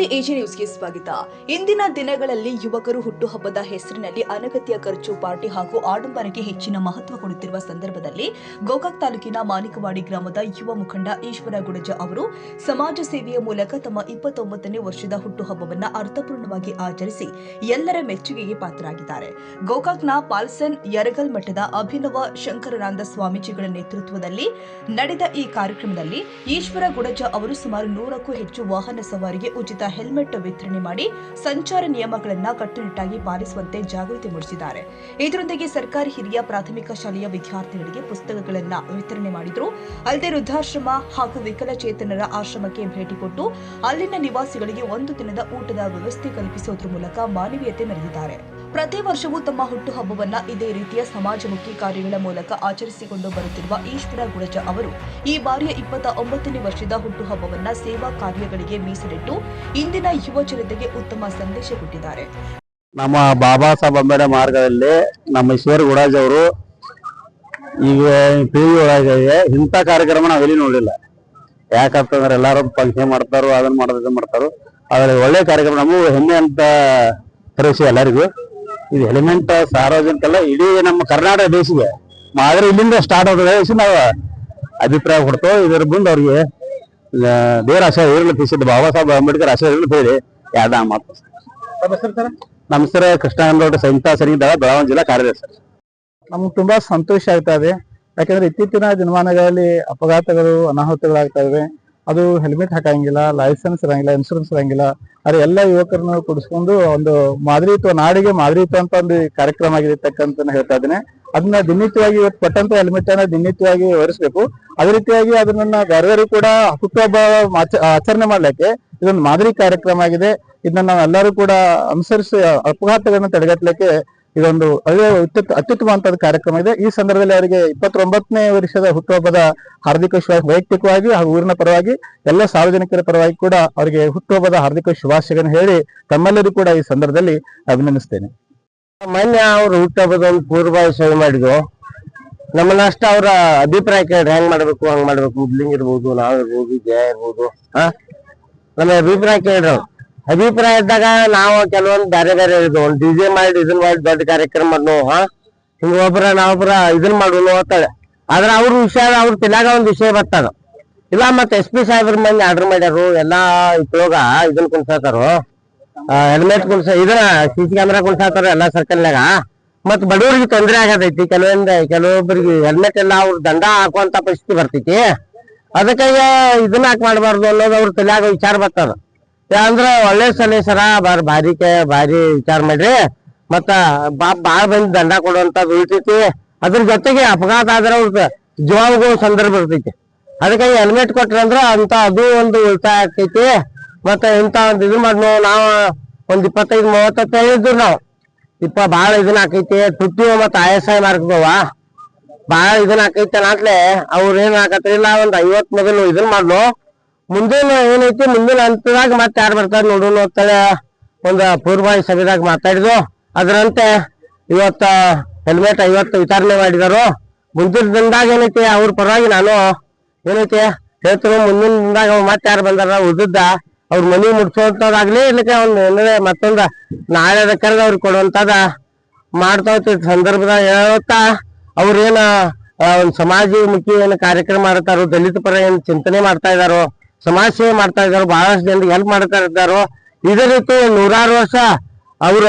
ನಮಸ್ತೆ, ಎಜೆ ನ್ಯೂಸ್ಗೆ ಸ್ವಾಗತ. ಇಂದಿನ ದಿನಗಳಲ್ಲಿ ಯುವಕರು ಹುಟ್ಟುಹಬ್ಬದ ಹೆಸರಿನಲ್ಲಿ ಅನಗತ್ಯ ಖರ್ಚು, ಪಾರ್ಟಿ ಹಾಗೂ ಆಡಂಬರಕ್ಕೆ ಹೆಚ್ಚಿನ ಮಹತ್ವ ಕೊಡುತ್ತಿರುವ ಸಂದರ್ಭದಲ್ಲಿ ಗೋಕಾಕ್ ತಾಲೂಕಿನ ಮಾನಿಕವಾಡಿ ಗ್ರಾಮದ ಯುವ ಮುಖಂಡ ಈಶ್ವರ ಗುಡಜ ಅವರು ಸಮಾಜ ಸೇವೆಯ ಮೂಲಕ ತಮ್ಮ 29ನೇ ವರ್ಷದ ಹುಟ್ಟುಹಬ್ಬವನ್ನು ಅರ್ಥಪೂರ್ಣವಾಗಿ ಆಚರಿಸಿ ಎಲ್ಲರ ಮೆಚ್ಚುಗೆಗೆ ಪಾತ್ರರಾಗಿದ್ದಾರೆ. ಗೋಕಾಕ್ನ ಪಾಲ್ಸನ್ ಯರಗಲ್ ಮಠದ ಅಭಿನವ ಶಂಕರಾನಂದ ಸ್ವಾಮೀಜಿಗಳ ನೇತೃತ್ವದಲ್ಲಿ ನಡೆದ ಈ ಕಾರ್ಯಕ್ರಮದಲ್ಲಿ ಈಶ್ವರ ಗುಡಜ ಅವರು ಸುಮಾರು 100ಕ್ಕೂ ಹೆಚ್ಚು ವಾಹನ ಸವಾರಿಗೆ ಉಚಿತ ಹೆಲ್ಮೆಟ್ ವಿತರಣೆ ಮಾಡಿ ಸಂಚಾರ ನಿಯಮಗಳನ್ನು ಕಟ್ಟುನಿಟ್ಟಾಗಿ ಪಾಲಿಸುವಂತೆ ಜಾಗೃತಿ ಮೂಡಿಸಿದ್ದಾರೆ. ಇದರೊಂದಿಗೆ ಸರ್ಕಾರಿ ಹಿರಿಯ ಪ್ರಾಥಮಿಕ ಶಾಲೆಯ ವಿದ್ಯಾರ್ಥಿಗಳಿಗೆ ಪುಸ್ತಕಗಳನ್ನು ವಿತರಣೆ ಮಾಡಿದರು. ಅಲ್ಲದೆ ವೃದ್ಧಾಶ್ರಮ ಹಾಗೂ ವಿಕಲಚೇತನರ ಆಶ್ರಮಕ್ಕೆ ಭೇಟಿ ಕೊಟ್ಟು ಅಲ್ಲಿನ ನಿವಾಸಿಗಳಿಗೆ ಒಂದು ದಿನದ ಊಟದ ವ್ಯವಸ್ಥೆ ಕಲ್ಪಿಸುವುದರ ಮೂಲಕ ಮಾನವೀಯತೆ ಮೆರೆದಿದ್ದಾರೆ. ಪ್ರತಿ ವರ್ಷವೂ ತಮ್ಮ ಹುಟ್ಟುಹಬ್ಬವನ್ನು ಇದೇ ರೀತಿಯ ಸಮಾಜಮುಖಿ ಕಾರ್ಯಗಳ ಮೂಲಕ ಆಚರಿಸಿಕೊಂಡು ಬರುತ್ತಿರುವ ಈಶ್ವರ ಗುಡಜ ಅವರು ಈ ಬಾರಿಯ 29ನೇ ವರ್ಷದ ಹುಟ್ಟುಹಬ್ಬವನ್ನು ಸೇವಾ ಕಾರ್ಯಗಳಿಗೆ ಮೀಸಲಿಟ್ಟು ಇಂದಿನ ಯುವ ಜನತೆಗೆ ಉತ್ತಮ ಸಂದೇಶ ಕೊಟ್ಟಿದ್ದಾರೆ. ನಮ್ಮ ಬಾಬಾ ಸಾಹೇಬ್ ಅಂಬೇಡ್ಕರ್ ಮಾರ್ಗದಲ್ಲಿ ನಮ್ಮ ಈಶ್ವರ ಗುಡಜ ಅವರು ಈಗ ಟಿವಿ ಒಳಗೆ ಇಂಥ ಕಾರ್ಯಕ್ರಮ ನಾವೆಲ್ಲಿ ನೋಡಿಲ್ಲ. ಯಾಕಂತಂದ್ರೆ ಎಲ್ಲಾರು ಫಂಕ್ಷನ್ ಮಾಡ್ತಾರೋ, ಅದನ್ನ ಮಾಡ್ತಾರೋ. ಆದ್ರೆ ಒಳ್ಳೆ ಕಾರ್ಯಕ್ರಮ, ನಮಗೂ ಹೆಮ್ಮೆ ಅಂತ ತರಿಸಿ ಎಲ್ಲರಿಗೂ. ಇದು ಎಲಿಮೆಂಟ್ ಸಾರ್ವಜನಿಕಲ್ಲ, ಇಡೀ ನಮ್ಮ ಕರ್ನಾಟಕ ದೇಶಿಗೆ ಆದ್ರೆ ಇಲ್ಲಿಂದ ಸ್ಟಾರ್ಟ್ ಆಗ್ತದೆ. ನಾವು ಅಭಿಪ್ರಾಯ ಕೊಡ್ತೇವೆ. ಇದರ ಮುಂದೆ ಅವ್ರಿಗೆ ದೇವರ ಆಶೀರ್ವಾದ ಇರಲಿ, ತಿಳಿಸಿದ್ದು ಬಾಬಾ ಸಾಹೇಬ್ ಅಂಬೇಡ್ಕರ್ ಆಶೀರ್ವಾದ ಇರಲಿ ಹೇಳಿ ಯಾವ್ದ ಮಾತು. ನಮ್ಮ ಹೆಸರು ಕೃಷ್ಣಗೌಡ ಸಂಹಿತಾ ಸರಿಗಿದ್ದಾಗ ಬೆಳಗಾವಿ ಜಿಲ್ಲಾ ಕಾರ್ಯದರ್ಶಿ. ನಮ್ಗೆ ತುಂಬಾ ಸಂತೋಷ ಆಗ್ತಾ ಇದೆ. ಯಾಕಂದ್ರೆ ಇತ್ತೀಚಿನ ದಿನಮಾನಗಳಲ್ಲಿ ಅಪಘಾತಗಳು, ಅನಾಹುತಗಳಾಗ್ತಾ ಇವೆ. ಅದು ಹೆಲ್ಮೆಟ್ ಹಾಕಂಗಿಲ್ಲ, ಲೈಸೆನ್ಸ್ ಇರಂಗಿಲ್ಲ, ಇನ್ಶೂರೆನ್ಸ್ ಇರಂಗಿಲ್ಲ. ಆದ್ರೆ ಎಲ್ಲ ಯುವಕರನ್ನು ಕೂಡಿಸ್ಕೊಂಡು ಒಂದು ಮಾದರಿತ್ವ, ನಾಡಿಗೆ ಮಾದರಿತ್ವ ಅಂತ ಒಂದು ಕಾರ್ಯಕ್ರಮ ಆಗಿರ್ತಕ್ಕಂತ ಹೇಳ್ತಾ ಇದ್ದೇನೆ. ಅದನ್ನ ದಿನನಿತ್ಯವಾಗಿ ಇವತ್ತು ಕೊಟ್ಟಂತ ಹೆಲ್ಮೆಟ್ ಅನ್ನ ದಿನನಿತ್ಯವಾಗಿ ಹೊರಿಸ್ಬೇಕು. ಅದೇ ರೀತಿಯಾಗಿ ಅದನ್ನ ಬೇರೆ ಕೂಡ ಹುಟ್ಟುಹಬ್ಬ ಆಚರಣೆ ಮಾಡ್ಲಿಕ್ಕೆ ಇದೊಂದು ಮಾದರಿ ಕಾರ್ಯಕ್ರಮ ಆಗಿದೆ. ಇದನ್ನ ನಾವೆಲ್ಲರೂ ಕೂಡ ಅನುಸರಿಸಿ ಅಪಘಾತಗಳನ್ನ ತಡೆಗಟ್ಟಲಿಕ್ಕೆ ಇದೊಂದು ಒಳ್ಳೆಯ ಅತ್ಯುತ್ತಮವಾದ ಕಾರ್ಯಕ್ರಮ ಇದೆ. ಈ ಸಂದರ್ಭದಲ್ಲಿ ಅವರಿಗೆ 29ನೇ ವರ್ಷದ ಹುಟ್ಟುಹಬ್ಬದ ಹಾರ್ದಿಕ ವೈಯಕ್ತಿಕವಾಗಿ ಹಾಗೂ ಊರಿನ ಪರವಾಗಿ ಎಲ್ಲ ಸಾರ್ವಜನಿಕರ ಪರವಾಗಿ ಕೂಡ ಅವರಿಗೆ ಹುಟ್ಟುಹಬ್ಬದ ಹಾರ್ದಿಕ ಶುಭಾಶಯಗಳನ್ನು ಹೇಳಿ ತಮ್ಮೆಲ್ಲರೂ ಕೂಡ ಈ ಸಂದರ್ಭದಲ್ಲಿ ಅಭಿನಂದಿಸ್ತೇನೆ. ಮೊನ್ನೆ ಅವ್ರು ಹುಟ್ಟುಹಬ್ಬದ ಒಂದು ಪೂರ್ವಭಾವಿ ಸೇವೆ ಮಾಡಿದ್ರು. ನಮ್ಮನ್ನಷ್ಟ ಅವರ ಅಭಿಪ್ರಾಯ ಕೇಳ್ರಿ, ಹೆಂಗ್ ಮಾಡ್ಬೇಕು, ಹಂಗ್ ಮಾಡ್ಬೇಕು, ಮುದ್ಲಿಂಗ್ ಇರ್ಬೋದು, ನಾವಿರ್ಬೋದು, ಜಯ ಇರ್ಬೋದು, ನಮ್ಮ ಅಭಿಪ್ರಾಯ ಕೇಳ್ರಿ. ಅಭಿಪ್ರಾಯ ಇದ್ದಾಗ ನಾವು ಕೆಲವೊಂದು ಬೇರೆ ಬೇರೆ ಹೇಳಿದ್ವು. ಒಂದು ಡಿಜೆ ಮಾಡಿ ಇದನ್ನ ಮಾಡಿ ದೊಡ್ಡ ಕಾರ್ಯಕ್ರಮ ಮಾಡ್ನು, ಹಿಂಗ ನಾವೊಬ್ಬರ ಇದನ್ ಮಾಡುನು ಅಂತಾಳೆ. ಆದ್ರೆ ಅವ್ರ ವಿಷಯ, ಅವ್ರ ತಿಳಾಗ ಒಂದ್ ವಿಷಯ ಬರ್ತಾರ ಇಲ್ಲ. ಮತ್ತೆ SP ಸಾಹೇಬ್ರ ಮಂದಿ ಆರ್ಡರ್ ಮಾಡ್ಯಾರು, ಎಲ್ಲಾ ಉಪಯೋಗ ಇದನ್ ಕುಣ್ಸಾತಾರು, ಹೆಲ್ಮೆಟ್ ಇದನ್ನ CC ಕ್ಯಾಮೆರಾ ಕುಣ್ಸಾತಾರ ಎಲ್ಲಾ ಸರ್ಕಲ್ನಾಗ. ಮತ್ ಬಡವರಿಗೆ ತೊಂದರೆ ಆಗತೈತಿ. ಕೆಲವೊಬ್ಬರಿಗೆ ಹೆಲ್ಮೆಟ್ ಎಲ್ಲ ಅವ್ರ ದಂಡ ಹಾಕುವಂತ ಪರಿಸ್ಥಿತಿ ಬರ್ತೈತಿ. ಅದಕ್ಕಾಗಿ ಇದನ್ನ ಯಾಕೆ ಮಾಡ್ಬಾರ್ದು ಅನ್ನೋದು ಅವ್ರ ತಲೆಯಾಗ ವಿಚಾರ ಬರ್ತದ. ಅಂದ್ರ ಒಳ್ಳೆ ಸಲಹೆ ಭಾರಿ ವಿಚಾರ ಮಾಡ್ರಿ. ಮತ್ತ ಬಾಳ ಬಂದ್ ದಂಡ ಕೊಡುವಂತದ್ದು ಉಳಿತೈತಿ. ಅದ್ರ ಜೊತೆಗೆ ಅಪಘಾತ ಆದ್ರೆ ಅವ್ರ ಜೀವಾಗೂ ಸಂದರ್ಭ ಇರ್ತೈತಿ. ಅದಕ್ಕಾಗಿ ಹೆಲ್ಮೆಟ್ ಕೊಟ್ರಂದ್ರ ಅಂತ ಅದು ಒಂದು ಉಳಿತಾಯ ಆಗ್ತೈತಿ. ಮತ್ತ ಇಂತ ಒಂದ್ ಇದು ಮಾಡ್ನು ನಾವು ಒಂದ್ 25-30 ಹೇಳಿದ್ರು. ನಾವು ಬಾಳ ಇದನ್ನ ಆಕೈತಿ. ತುಟ್ಟಿ ಮತ್ತ ಆಯಸಾಯ ಮಾರ್ಗದವ ಬಾಳ ಇದನ್ನ ಆಕೈತಿ ಅನ್ನತ್ಲೆ ಅವ್ರ ಏನ್ ಹಾಕತ್ರಿಲ್ಲ, ಒಂದ್ 50 ಮೊದಲು ಇದನ್ ಮಾಡ್ಲು. ಮುಂದಿನ ಏನೈತಿ, ಮುಂದಿನ ಹಂತದಾಗ ಮತ್ತೆ ಯಾರು ಬರ್ತಾರ ನೋಡೋಣ ಅಂತೇಳಿ ಒಂದು ಪೂರ್ವಭಾವಿ ಸಭೆದಾಗ ಮಾತಾಡಿದ್ವು. ಅದರಂತೆ ಇವತ್ತ ಹೆಲ್ಮೆಟ್ 50 ವಿತರಣೆ ಮಾಡಿದಾರು. ಮುಂದಿನ ದಿನದಾಗ ಏನೈತಿ ಅವ್ರ ಪರವಾಗಿ ನಾನು ಏನೈತಿ ಹೇಳ್ತೀನಿ. ಮುಂದಿನ ದಿನದಾಗ ಮತ್ತೆ ಯಾರು ಬಂದಾರ ಉಳಿದ ಅವ್ರ ಮನಿ ಮುಡ್ಸೋದಾಗ್ಲಿ, ಇಲ್ಲಕ್ಕೆ ಅವ್ನ ಮತ್ತೊಂದ ನಾಳೆ ಕರೆದ ಅವ್ರಿಗೆ ಕೊಡುವಂತದ ಮಾಡ್ತಾ ಸಂದರ್ಭದಾಗ ಹೇಳುತ್ತಾ ಅವ್ರೇನ ಒಂದ್ ಸಮಾಜಮುಖಿ ಏನ್ ಕಾರ್ಯಕ್ರಮ ಮಾಡ್ತಾರೋ, ದಲಿತ ಪರ ಏನ್ ಚಿಂತನೆ ಮಾಡ್ತಾ ಇದಾರೋ, ಸಮಾಜ ಸೇವೆ ಮಾಡ್ತಾ ಇದಾರೋ, ಬಹಳಷ್ಟು ಜನರಿಗೆ ಹೆಲ್ಪ್ ಮಾಡ್ತಾ ಇದ್ದಾರೋ. ಇದೇ ರೀತಿ 100 ವರ್ಷ ಅವ್ರ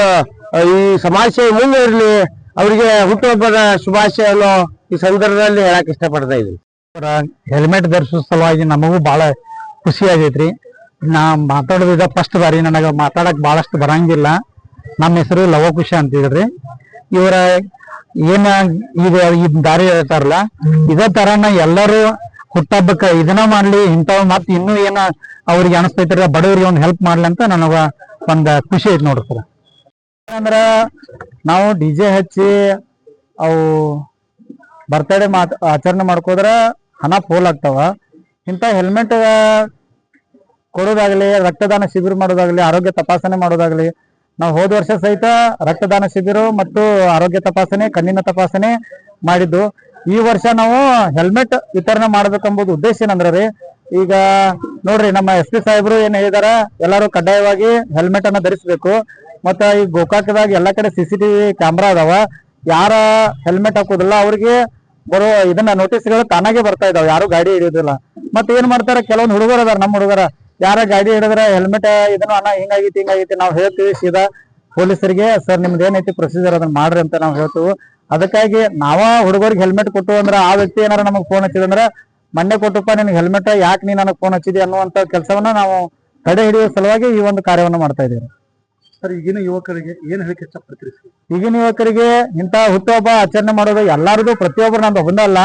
ಈ ಸಮಾಜ ಸೇವೆ ಮುಂದೆ ಇರ್ಲಿ. ಅವ್ರಿಗೆ ಹುಟ್ಟುಹಬ್ಬದ ಶುಭಾಶಯವನ್ನು ಈ ಸಂದರ್ಭದಲ್ಲಿ ಹೇಳಕ್ ಇಷ್ಟಪಡ್ತಾ ಇದ್ವಿ. ಹೆಲ್ಮೆಟ್ ಧರಿಸೋ ಸಲುವಾಗಿ ನಮಗೂ ಬಹಳ ಖುಷಿ ಆಗೈತ್ರಿ. ನಾ ಮಾತಾಡೋದಿದ ಫಸ್ಟ್ ಬಾರಿ, ನನಗ ಮಾತಾಡಕ್ ಬಹಳಷ್ಟು ಬರಂಗಿಲ್ಲ. ನಮ್ಮ ಹೆಸರು ಲವಕುಶ ಅಂತಿದ್ರಿ. ಇವರ ಏನ ಈ ದಾರಿ ಹೇಳ್ತಾರಲ್ಲ, ಇದೇ ತರನ ಎಲ್ಲರೂ ಹುಟ್ಟಹಬ್ಬಕ್ಕ ಇದನ್ನ ಮಾಡ್ಲಿ, ಇಂಥವ್ ಮತ್ ಇನ್ನೂ ಏನ ಅವ್ರಿಗೆ ಅನಿಸ್ತೈತ್ರಿ ಬಡವರಿಗೆ ಒಂದ್ ಹೆಲ್ಪ್ ಮಾಡ್ಲಿ ಅಂತ ನನಗ ಒಂದ್ ಖುಷಿ ಐತಿ ನೋಡ್ರಿ ಸರ್. ಅಂದ್ರ ನಾವು DJ ಹಚ್ಚಿ ಅವು ಬರ್ತಡೇ ಆಚರಣೆ ಮಾಡ್ಕೋದ್ರ ಹಣ ಪೋಲ್ ಆಗ್ತಾವ. ಇಂಥ ಹೆಲ್ಮೆಟ್ ಕೊಡೋದಾಗ್ಲಿ, ರಕ್ತದಾನ ಶಿಬಿರ ಮಾಡೋದಾಗ್ಲಿ, ಆರೋಗ್ಯ ತಪಾಸಣೆ ಮಾಡೋದಾಗ್ಲಿ, ನಾವು ಹೋದ ವರ್ಷ ಸಹಿತ ರಕ್ತದಾನ ಶಿಬಿರ ಮತ್ತು ಆರೋಗ್ಯ ತಪಾಸಣೆ, ಕಣ್ಣಿನ ತಪಾಸಣೆ ಮಾಡಿದ್ದು. ಈ ವರ್ಷ ನಾವು ಹೆಲ್ಮೆಟ್ ವಿತರಣೆ ಮಾಡ್ಬೇಕಂಬುದು ಉದ್ದೇಶ ಏನಂದ್ರೆ ಈಗ ನೋಡ್ರಿ ನಮ್ಮ SP ಸಾಹೇಬ್ರು ಏನ್ ಹೇಳಿದಾರ, ಎಲ್ಲಾರು ಕಡ್ಡಾಯವಾಗಿ ಹೆಲ್ಮೆಟ್ ಅನ್ನ ಧರಿಸಬೇಕು. ಮತ್ತ ಈ ಗೋಕಾಕದಾಗ ಎಲ್ಲಾ ಕಡೆ CCTV ಕ್ಯಾಮ್ರಾ ಅದಾವ. ಯಾರ ಹೆಲ್ಮೆಟ್ ಹಾಕೋದಿಲ್ಲ ಅವ್ರಿಗೆ ಬರೋ ಇದನ್ನ ನೋಟಿಸ್ಗಳು ತಾನಾಗೆ ಬರ್ತಾ ಇದಾವ, ಯಾರು ಗಾಡಿ ಹಿಡಿಯೋದಿಲ್ಲ. ಮತ್ತೆ ಏನ್ ಮಾಡ್ತಾರೆ, ಕೆಲವೊಂದು ಹುಡುಗರು ಅದಾರ, ನಮ್ಮ ಹುಡುಗರ ಯಾರ ಗಾಡಿ ಹಿಡಿದ್ರೆ ಹೆಲ್ಮೆಟ್ ಇದನ್ನು ಅಣ್ಣ ಹಿಂಗಾಗೈತಿ ನಾವು ಹೇಳ್ತೀವಿ ಸೀದಾ ಪೊಲೀಸರಿಗೆ, ಸರ್ ನಿಮ್ದು ಏನೈತಿ ಪ್ರೊಸೀಜರ್ ಅದನ್ನ ಮಾಡ್ರಿ ಅಂತ ನಾವು ಹೇಳ್ತೀವಿ. ಅದಕ್ಕಾಗಿ ನಾವ ಹುಡುಗರಿಗೆ ಹೆಲ್ಮೆಟ್ ಕೊಟ್ಟು ಅಂದ್ರೆ ಆ ವ್ಯಕ್ತಿ ಏನಾರ ನಮಗ್ ಫೋನ್ ಹಚ್ಚಿದಂದ್ರೆ, ಮೊನ್ನೆ ಕೊಟ್ಟಪ್ಪ ನಿನ್ಗೆ ಹೆಲ್ಮೆಟ್, ಯಾಕೆ ನೀ ನನಗೆ ಫೋನ್ ಹಚ್ಚಿದಿ ಅನ್ನುವಂತ ಕೆಲಸವನ್ನ ನಾವು ತಡೆ ಹಿಡಿಯುವ ಸಲುವಾಗಿ ಈ ಒಂದು ಕಾರ್ಯವನ್ನು ಮಾಡ್ತಾ ಇದ್ದೀವಿ. ಸರ್, ಈಗಿನ ಯುವಕರಿಗೆ ಏನ್ ಹೇಳಿಕೆ ಇಷ್ಟಪಡ್ತೀರಿ? ಈಗಿನ ಯುವಕರಿಗೆ ಇಂತ ಹುಟ್ಟುಹಬ್ಬ ಆಚರಣೆ ಮಾಡೋದು ಎಲ್ಲಾರದು, ಪ್ರತಿಯೊಬ್ಬರು ನಂದು ಒಬ್ಬಂದಲ್ಲ,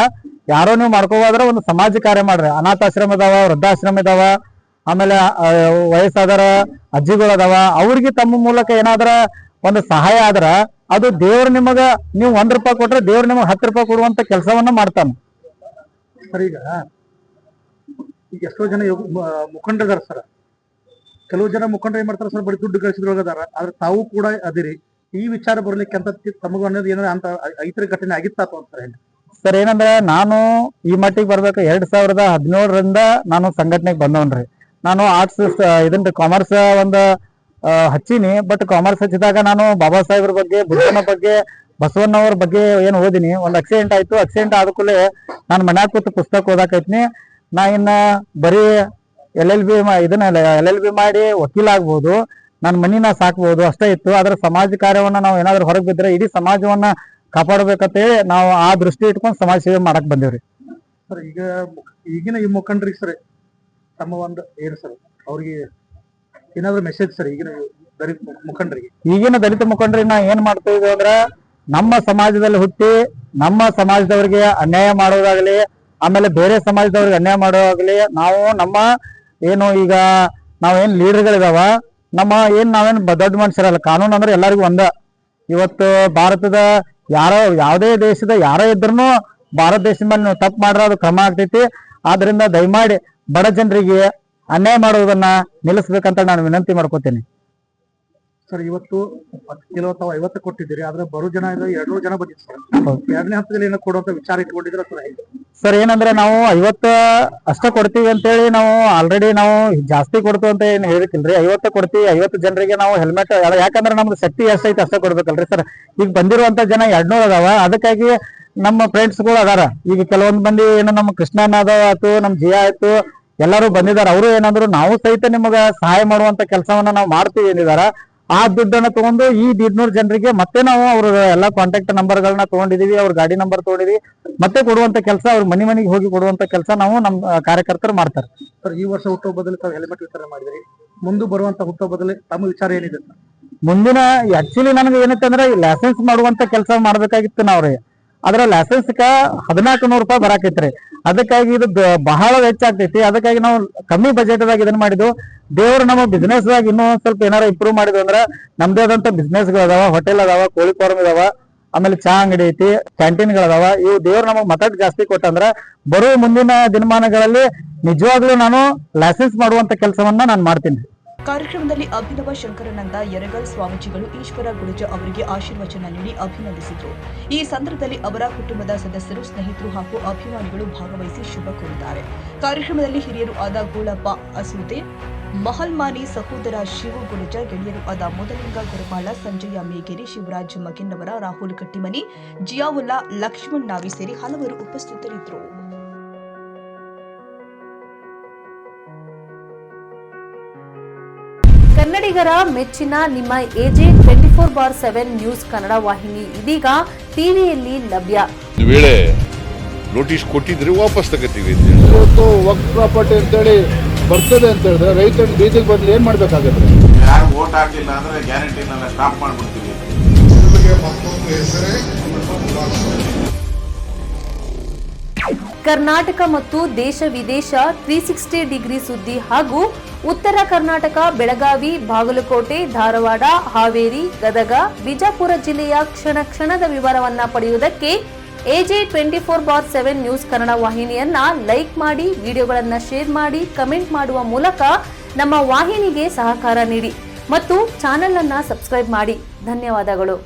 ಯಾರೋ ನೀವು ಮಾಡ್ಕೋಬೋದ್ರೆ ಒಂದು ಸಮಾಜ ಕಾರ್ಯ ಮಾಡ್ರಿ. ಅನಾಥಾಶ್ರಮ ಇದಾವ, ವೃದ್ಧಾಶ್ರಮ ಇದಾವ, ಆಮೇಲೆ ವಯಸ್ಸಾದರ ಅಜ್ಜಿಗಳು ಅದಾವ, ಅವ್ರಿಗೆ ತಮ್ಮ ಮೂಲಕ ಏನಾದ್ರ ಒಂದು ಸಹಾಯ ಆದ್ರ ಅದು ದೇವ್ರು ನಿಮಗ, ನೀವು ₹1 ಕೊಟ್ರೆ ದೇವ್ರು ನಿಮಗ್ ₹10 ಕೊಡುವಂತ ಕೆಲಸವನ್ನ ಮಾಡ್ತಾನ. ಸರ್, ಈಗ ಎಷ್ಟೋ ಜನ ಮುಖಂಡರಿದಾರ ಸರ್. ಕೆಲವು ಜನ ಮುಖಂಡರು ಏನ್ ಮಾಡ್ತಾರೆ ಸರ್, ಬರೀ ದುಡ್ಡು ಗಳಿಸಿದ್ರೊಳಗದಾರ. ಆದ್ರೆ ತಾವು ಕೂಡ ಅದಿರಿ. ಈ ವಿಚಾರ ಬರ್ಲಿಕ್ಕೆ ಅಂತ ತಮಗ ಅನ್ನೋದು ಏನಾರ ಅಂತ ಐತರ ಘಟನೆ ಆಗಿತ್ತಾತ ಅಂತ ಸರ್, ಏನಂದ್ರೆ ನಾನು ಈ ಮಟ್ಟಿಗೆ ಬರ್ಬೇಕು 2017ರಿಂದ ನಾನು ಸಂಘಟನೆಗೆ ಬಂದವನ್ರಿ. ನಾನು ಆರ್ಟ್ಸ್ ಇದನ್ನ ಕಾಮರ್ಸ್ ಒಂದು ಹಚ್ಚೀನಿ. ಬಟ್ ಕಾಮರ್ಸ್ ಹಚ್ಚಿದಾಗ ನಾನು ಬಾಬಾ ಸಾಹೇಬ್ರ ಬಗ್ಗೆ, ಬುದ್ಧನ ಬಗ್ಗೆ, ಬಸವಣ್ಣವ್ರ ಬಗ್ಗೆ ಏನು ಓದಿನಿ. ಒಂದು ಆಕ್ಸಿಡೆಂಟ್ ಆಯ್ತು. ಆಕ್ಸಿಡೆಂಟ್ ಆದ ಕೂಡಲೇ ನಾನು ಮನ್ಯಾಗ ಕೂತು ಪುಸ್ತಕ ಓದಾಕೈತ್ನಿ. ನಾ ಇನ್ನ ಬರೀ LLB ಮಾಡಿ ವಕೀಲ ಆಗ್ಬೋದು, ನನ್ನ ಮನಿನ ಸಾಕ್ಬಹುದು ಅಷ್ಟೇ ಇತ್ತು. ಆದ್ರೆ ಸಮಾಜ ಕಾರ್ಯವನ್ನ ನಾವು ಏನಾದ್ರು ಹೊರಗೆ ಬಿದ್ರೆ ಇಡೀ ಸಮಾಜವನ್ನ ಕಾಪಾಡಬೇಕಂತೇಳಿ ನಾವು ಆ ದೃಷ್ಟಿ ಇಟ್ಕೊಂಡು ಸಮಾಜ ಸೇವೆ ಮಾಡಕ್ ಬಂದೇವ್ರಿ. ಸರ್, ಈಗಿನ ಈ ಮುಖಂಡರಿಗೆ ಸರ್ ತಮ್ಮ ಒಂದು ಏನು ಸರ್, ಅವ್ರಿಗೆ ಏನಾದ್ರು ಮೆಸೇಜ್ ಸರ್ ಈಗಿನ ಮುಖಂಡರಿಗೆ? ಈಗಿನ ದಲಿತ ಮುಖಂಡರಿಗೆ ನಾ ಏನ್ ಮಾಡ್ತಾ ಇದ್ದೀವಿ ಅಂದ್ರ, ನಮ್ಮ ಸಮಾಜದಲ್ಲಿ ಹುಟ್ಟಿ ನಮ್ಮ ಸಮಾಜದವರಿಗೆ ಅನ್ಯಾಯ ಮಾಡೋದಾಗ್ಲಿ, ಆಮೇಲೆ ಬೇರೆ ಸಮಾಜದವ್ರಿಗೆ ಅನ್ಯಾಯ ಮಾಡೋದಾಗ್ಲಿ, ನಾವು ನಮ್ಮ ಏನು ಈಗ ನಾವೇನ್ ಲೀಡರ್ಗಳಿದಾವ, ನಾವೇನ್ ದೊಡ್ಡ ಮನುಷ್ಯರಲ್ಲ. ಕಾನೂನು ಅಂದ್ರೆ ಎಲ್ಲರಿಗೂ ಒಂದ. ಇವತ್ತು ಭಾರತದ ಯಾವುದೇ ದೇಶದ ಯಾರೇ ಇದ್ರು ಭಾರತ ದೇಶದ ಮೇಲೆ ನೀವು ತಪ್ಪು ಮಾಡ್ರೆ ಅದು ಕ್ರಮ ಆಗ್ತೈತಿ. ಆದ್ರಿಂದ ದಯಮಾಡಿ ಬಡ ಜನರಿಗೆ ಅನ್ಯಾಯ ಮಾಡುವುದನ್ನ ನಿಲ್ಲಿಸ್ಬೇಕಂತ ನಾನು ವಿನಂತಿ ಮಾಡ್ಕೋತೀನಿ. ಸರ್, ಇವತ್ತು ಕೆಲವು ತಾವು 50 ಕೊಟ್ಟಿದ್ದೀರಿ, ಆದ್ರೆ ಬರೋ ಜನ 200 ಜನ ಬಂದಿದೆ ಸರ್. 2ನೇ ಹಂತದಲ್ಲಿ ಏನೋ ಕೊಡುವಂತ ವಿಚಾರ ಇಟ್ಕೊಂಡಿದ್ರೆ ಸರ್, ಏನಂದ್ರೆ ನಾವು 50 ಅಷ್ಟ ಕೊಡ್ತೀವಿ ಅಂತೇಳಿ ನಾವು ಆಲ್ರೆಡಿ ನಾವು ಜಾಸ್ತಿ ಕೊಡ್ತೀವಿ ಅಂತ ಏನ್ ಹೇಳಿಕಿಲ್ರಿ. 50 ಕೊಡ್ತೀವಿ. 50 ಜನರಿಗೆ ನಾವು ಹೆಲ್ಮೆಟ್, ಯಾಕಂದ್ರೆ ನಮ್ದು ಶಕ್ತಿ ಎಷ್ಟೈತೆ ಅಷ್ಟೇ ಕೊಡ್ಬೇಕಲ್ರಿ ಸರ್. ಈಗ ಬಂದಿರುವಂತ ಜನ 200 ಅದಾವ. ಅದಕ್ಕಾಗಿ ನಮ್ಮ ಫ್ರೆಂಡ್ಸ್ ಗಳು ಅದಾರ. ಈಗ ಕೆಲವೊಂದ್ ಮಂದಿ ಏನು ನಮ್ಮ ಕೃಷ್ಣನ ಆಯ್ತು, ನಮ್ ಜಿಯಾ ಆಯ್ತು, ಎಲ್ಲರೂ ಬಂದಿದ್ದಾರೆ. ಅವರು ಏನಂದ್ರು, ನಾವು ಸಹಿತ ನಿಮಗ ಸಹಾಯ ಮಾಡುವಂತ ಕೆಲಸವನ್ನ ನಾವು ಮಾಡ್ತೀವಿ ಏನಿದಾರ. ಆ ದುಡ್ಡನ್ನ ತಗೊಂಡು ಈ 200 ಜನರಿಗೆ ಮತ್ತೆ ನಾವು ಅವ್ರ ಎಲ್ಲಾ ಕಾಂಟ್ಯಾಕ್ಟ್ ನಂಬರ್ಗಳನ್ನ ತಗೊಂಡಿದೀವಿ, ಅವ್ರ ಗಾಡಿ ನಂಬರ್ ತಗೊಂಡಿದೀವಿ, ಮತ್ತೆ ಕೊಡುವಂತ ಕೆಲಸ, ಅವ್ರ ಮನೆಗೆ ಹೋಗಿ ಕೊಡುವಂತ ಕೆಲಸ ನಾವು ನಮ್ಮ ಕಾರ್ಯಕರ್ತರು ಮಾಡ್ತಾರೆ. ಸರ್, ಈ ವರ್ಷ ಹುಟ್ಟುಹಬ್ಬದಲ್ಲಿ ತಾವು ಹೆಲ್ಮೆಟ್ ವಿತರಣೆ ಮಾಡಿದ್ರಿ. ಮುಂದೆ ಬರುವಂತ ಹುಟ್ಟುಹಬ್ಬದಲ್ಲಿ ತಮ್ಮ ವಿಚಾರ ಏನಿದೆ ಸರ್? ಮುಂದಿನ ಆಕ್ಚುಲಿ ನನಗೆ ಏನೈತೆ ಅಂದ್ರೆ ಲೈಸೆನ್ಸ್ ಮಾಡುವಂತ ಕೆಲಸ ಮಾಡ್ಬೇಕಾಗಿತ್ತು ನಾವ್ರಿ. ಆದ್ರೆ ಲೈಸೆನ್ಸ್ ₹1400 ಬರಾಕೈತ್ರಿ. ಅದಕ್ಕಾಗಿ ಇದು ಬಹಳ ವೆಚ್ಚ ಆಗ್ತೈತಿ. ಅದಕ್ಕಾಗಿ ನಾವು ಕಮ್ಮಿ ಬಜೆಟ್ ದಾಗ ಇದನ್ನ ಮಾಡಿದ್ವು. ದೇವ್ರು ನಮ್ಮ ಬಿಸ್ನೆಸ್ ದಾಗ ಇನ್ನೂ ಸ್ವಲ್ಪ ಏನಾರ ಇಂಪ್ರೂವ್ ಮಾಡಿದ್ವಿ ಅಂದ್ರ ನಮ್ದೇ ಆದಂತ ಬಿಸ್ನೆಸ್ ಗಳು ಅದಾವ, ಹೋಟೆಲ್ ಅದಾವ, ಕೋಳಿ ಫಾರ್ಮ್ ಇದಾವ, ಆಮೇಲೆ ಚಾ ಅಂಗಡಿ ಐತಿ, ಕ್ಯಾಂಟೀನ್ ಗಳದಾವ. ಇವು ದೇವ್ರು ನಮಗ್ ಮತ ಜಾಸ್ತಿ ಕೊಟ್ಟಂದ್ರ ಬರುವ ಮುಂದಿನ ದಿನಮಾನಗಳಲ್ಲಿ ನಿಜವಾಗ್ಲೂ ನಾನು ಲೈಸೆನ್ಸ್ ಮಾಡುವಂತ ಕೆಲಸವನ್ನ ನಾನು ಮಾಡ್ತೀನಿ. ಕಾರ್ಯಕ್ರಮದಲ್ಲಿ ಅಭಿನವ ಶಂಕರಾನಂದ ಯರಗಲ್ ಸ್ವಾಮೀಜಿಗಳು ಈಶ್ವರ ಗುರುಜ ಅವರಿಗೆ ಆಶೀರ್ವಚನ ನೀಡಿ ಅಭಿನಂದಿಸಿದರು. ಈ ಸಂದರ್ಭದಲ್ಲಿ ಅವರ ಕುಟುಂಬದ ಸದಸ್ಯರು, ಸ್ನೇಹಿತರು ಹಾಗೂ ಅಭಿಮಾನಿಗಳು ಭಾಗವಹಿಸಿ ಶುಭ ಕೋರಿದ್ದಾರೆ. ಕಾರ್ಯಕ್ರಮದಲ್ಲಿ ಹಿರಿಯರು ಆದ ಗೋಳಪ್ಪ ಅಸೂತೆ, ಮಹಲ್ಮಾನಿ ಸಹೋದರ ಶಿವು ಗುರುಜ, ಗೆಳೆಯರು ಆದ ಮೊದಲಿಂಗ ಗುರುಪಾಳ, ಸಂಜಯ ಮೇಗೇರಿ, ಶಿವರಾಜ್ ಮಗಿನ್ನವರ, ರಾಹುಲ್ ಕಟ್ಟಿಮನಿ, ಜಿಯಾವುಲ್ಲಾ, ಲಕ್ಷ್ಮಣ್ ನಾವಿ ಸೇರಿ ಹಲವರು ಉಪಸ್ಥಿತರಿದ್ದರು. ಕನ್ನಡಿಗರ ಮೆಚ್ಚಿನ ನಿಮ್ಮ AJ 24/7 ನ್ಯೂಸ್ ಕನ್ನಡ ವಾಹಿನಿ ಇದೀಗ ಟಿವಿಯಲ್ಲಿ ಲಭ್ಯ. ವೇಳೆ ನೋಟಿಸ್ ಕೊಟ್ಟಿದ್ರೆ ವಾಪಸ್ ತಗೋತೀವಿ. ಇವತ್ತು ವಕ್ಫ್ ಪ್ರಾಪರ್ಟಿ ಅಂತೇಳಿ ಬರ್ತದೆ ಅಂತ ಹೇಳಿದ್ರೆ ರೈತರು ಬೀದಿಗೆ ಬಂದು ಏನ್ ಮಾಡ್ಬೇಕಾಗತ್ತೆ? ಯಾರು ವೋಟ್ ಹಾಕಿಲ್ಲ ಅಂದ್ರೆ ಗ್ಯಾರಂಟಿನೆಲ್ಲ ಸ್ಟಾಪ್ ಮಾಡ್ಬಿಡ್ತೀವಿ. ಕರ್ನಾಟಕ ಮತ್ತು ದೇಶ ವಿದೇಶ 360 ಡಿಗ್ರಿ ಸುದ್ದಿ ಹಾಗೂ ಉತ್ತರ ಕರ್ನಾಟಕ, ಬೆಳಗಾವಿ, ಬಾಗಲಕೋಟೆ, ಧಾರವಾಡ, ಹಾವೇರಿ, ಗದಗ, ಬಿಜಾಪುರ ಜಿಲ್ಲೆಯ ಕ್ಷಣ ಕ್ಷಣದ ವಿವರವನ್ನ ಪಡೆಯುವುದಕ್ಕೆ AJ 24/7 ನ್ಯೂಸ್ ಕನ್ನಡ ವಾಹಿನಿಯನ್ನ ಲೈಕ್ ಮಾಡಿ, ವಿಡಿಯೋಗಳನ್ನ ಶೇರ್ ಮಾಡಿ, ಕಮೆಂಟ್ ಮಾಡುವ ಮೂಲಕ ನಮ್ಮ ವಾಹಿನಿಗೆ ಸಹಕಾರ ನೀಡಿ ಮತ್ತು ಚಾನೆಲ್ ಅನ್ನ ಸಬ್ಸ್ಕ್ರೈಬ್ ಮಾಡಿ. ಧನ್ಯವಾದಗಳು.